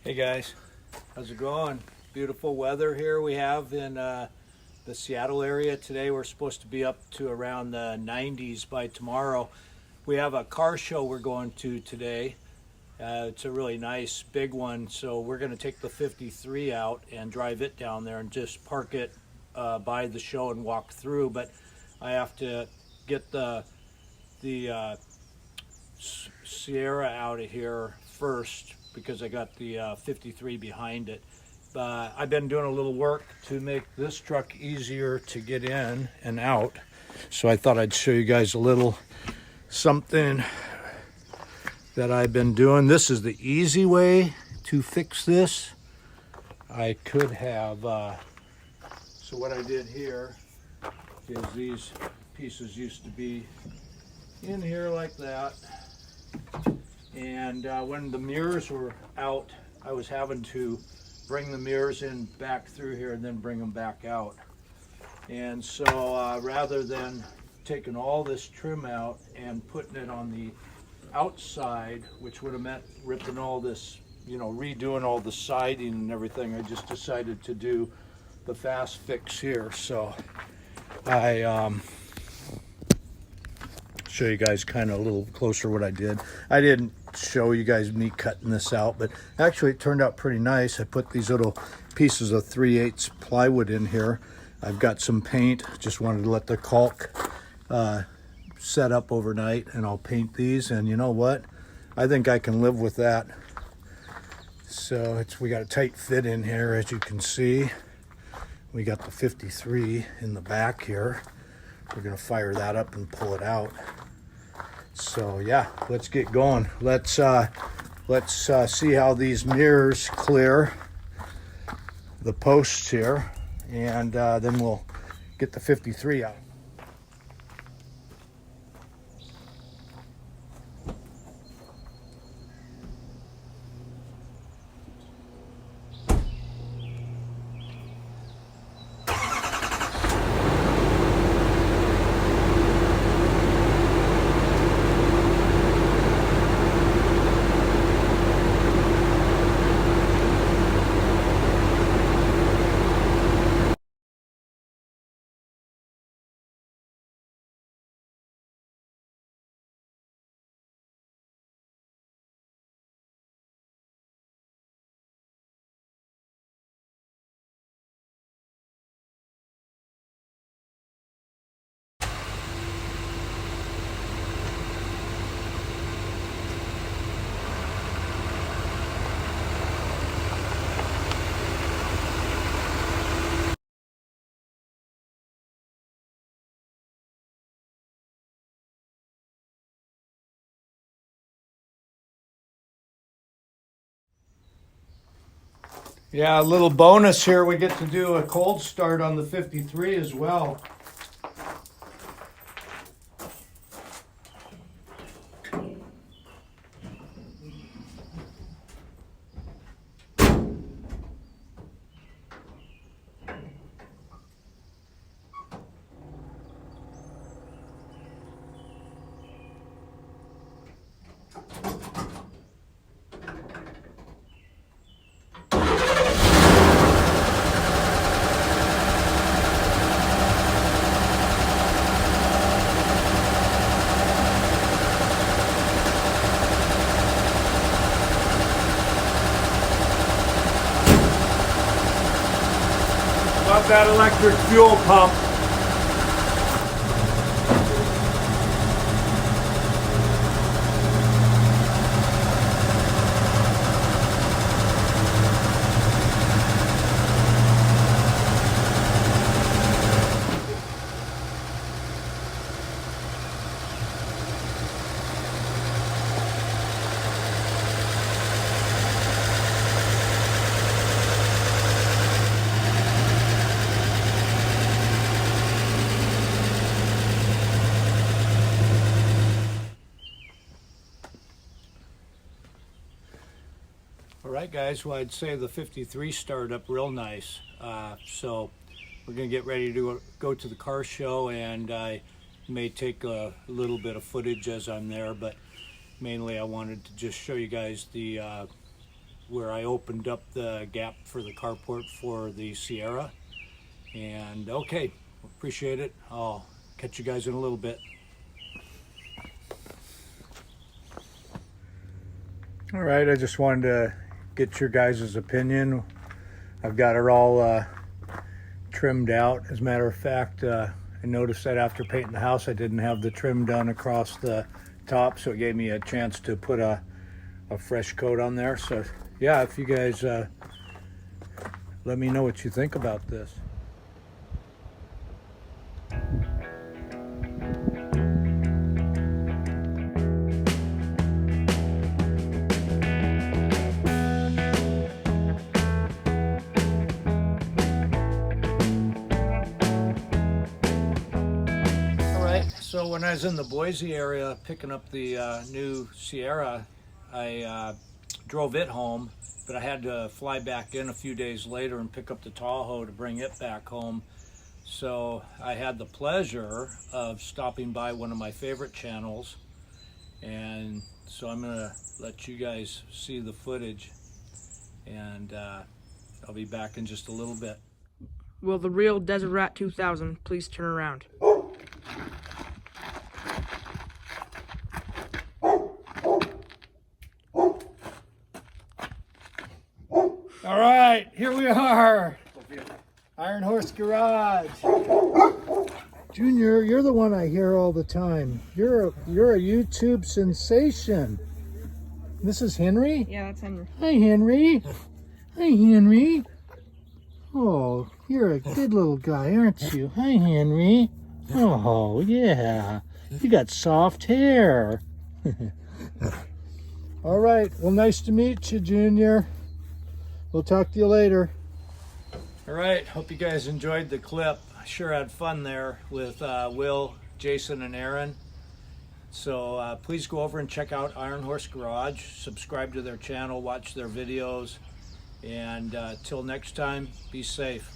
Hey guys, how's it going? Beautiful weather here we have in the Seattle area today. We're supposed to be up to around the 90s by tomorrow. We have a car show we're going to today. It's a really nice big one, so we're going to take the 53 out and drive it down there and just park it by the show and walk through. But I have to get the Sierra out of here first because I got the 53 behind it. I've been doing a little work to make this truck easier to get in and out, so I thought I'd show you guys a little something that I've been doing. This is the easy way to fix this. I could have so what I did here is these pieces used to be in here like that, and when the mirrors were out, I was having to bring the mirrors in back through here and then bring them back out. And so rather than taking all this trim out and putting it on the outside, which would have meant ripping all this, redoing all the siding and everything, I just decided to do the fast fix here. So I show you guys kind of a little closer what I did. I didn't show you guys me cutting this out, but actually it turned out pretty nice. I put these little pieces of 3/8 plywood in here. I've got some paint, just wanted to let the caulk set up overnight, and I'll paint these, and you know what, I think I can live with that. So we got a tight fit in here, as you can see. We got the 53 in the back here. We're gonna fire that up and pull it out. So yeah, let's get going. Let's see how these mirrors clear the posts here, and then we'll get the 53 out. Yeah, a little bonus here, we get to do a cold start on the 53 as well. Love that electric fuel pump. All right, guys, well, I'd say the 53 started up real nice. So we're going to get ready to go to the car show, and I may take a little bit of footage as I'm there, but mainly I wanted to just show you guys the where I opened up the gap for the carport for the Sierra. And okay, appreciate it. I'll catch you guys in a little bit. All right, I just wanted to get your guys' opinion. I've got it all trimmed out. As a matter of fact, I noticed that after painting the house, I didn't have the trim done across the top, so it gave me a chance to put a fresh coat on there. So yeah, if you guys let me know what you think about this. So when I was in the Boise area picking up the new Sierra, I drove it home, but I had to fly back in a few days later and pick up the Tahoe to bring it back home. So I had the pleasure of stopping by one of my favorite channels, and so I'm gonna let you guys see the footage, and I'll be back in just a little bit. Will the real Desert Rat 2000 please turn around? All right, here we are, Ironhorse Garage. Junior, you're the one I hear all the time. You're a YouTube sensation. This is Henry? Yeah, that's Henry. Hi, Henry. Hi, Henry. Oh, you're a good little guy, aren't you? Hi, Henry. Oh, yeah. You got soft hair. All right, well, nice to meet you, Junior. We'll talk to you later. All right, hope you guys enjoyed the clip. I sure had fun there with Will, Jason, and Aaron. So please go over and check out Ironhorse Garage. Subscribe to their channel, watch their videos. And till next time, be safe.